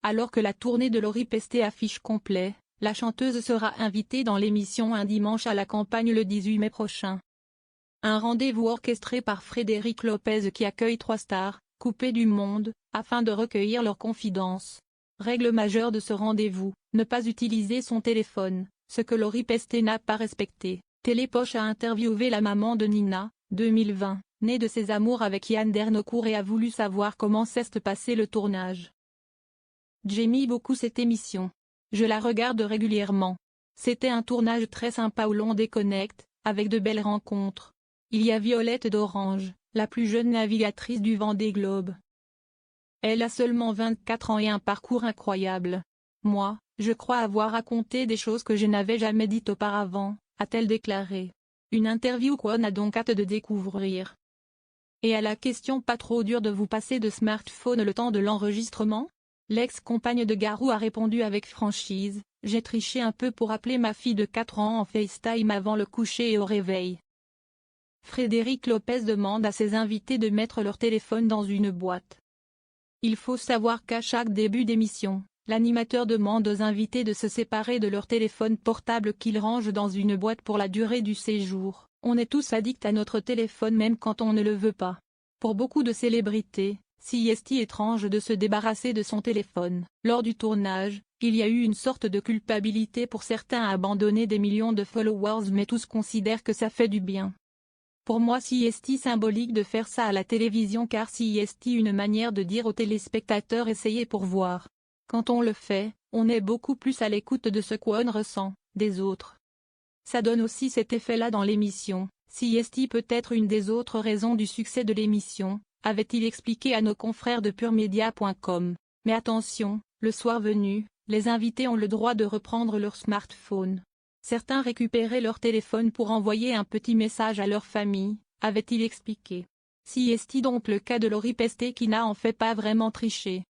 Alors que la tournée de Lori Pesté affiche complet, la chanteuse sera invitée dans l'émission Un dimanche à la campagne le 18 mai prochain. Un rendez-vous orchestré par Frédéric Lopez qui accueille 3 stars, coupées du monde, afin de recueillir leurs confidences. Règle majeure de ce rendez-vous, ne pas utiliser son téléphone, ce que Lori Pesté n'a pas respecté. Télépoche a interviewé la maman de Nina, 2020, née de ses amours avec Yann Dernocourt et a voulu savoir comment s'est passé le tournage. J'aime beaucoup cette émission. Je la regarde régulièrement. C'était un tournage très sympa où l'on déconnecte, avec de belles rencontres. Il y a Violette d'Orange, la plus jeune navigatrice du Vendée Globe. Elle a seulement 24 ans et un parcours incroyable. Moi, je crois avoir raconté des choses que je n'avais jamais dites auparavant, a-t-elle déclaré. Une interview qu'on a donc hâte de découvrir. Et à la question pas trop dure de vous passer de smartphone le temps de l'enregistrement? L'ex-compagne de Garou a répondu avec franchise, j'ai triché un peu pour appeler ma fille de 4 ans en FaceTime avant le coucher et au réveil. Frédéric Lopez demande à ses invités de mettre leur téléphone dans une boîte. Il faut savoir qu'à chaque début d'émission, l'animateur demande aux invités de se séparer de leur téléphone portable qu'ils rangent dans une boîte pour la durée du séjour. On est tous addicts à notre téléphone même quand on ne le veut pas. Pour beaucoup de célébrités, si est étrange de se débarrasser de son téléphone. Lors du tournage, il y a eu une sorte de culpabilité pour certains à abandonner des millions de followers mais tous considèrent que ça fait du bien. Pour moi c'est symbolique de faire ça à la télévision car c'est une manière de dire aux téléspectateurs essayez pour voir. Quand on le fait, on est beaucoup plus à l'écoute de ce qu'on ressent, des autres. Ça donne aussi cet effet-là dans l'émission, c'est peut-être une des autres raisons du succès de l'émission, avait-il expliqué à nos confrères de puremedia.com. Mais attention, le soir venu, les invités ont le droit de reprendre leur smartphone. Certains récupéraient leur téléphone pour envoyer un petit message à leur famille, avait-il expliqué. C'est donc le cas de Lori Pesté qui n'a en fait pas vraiment triché.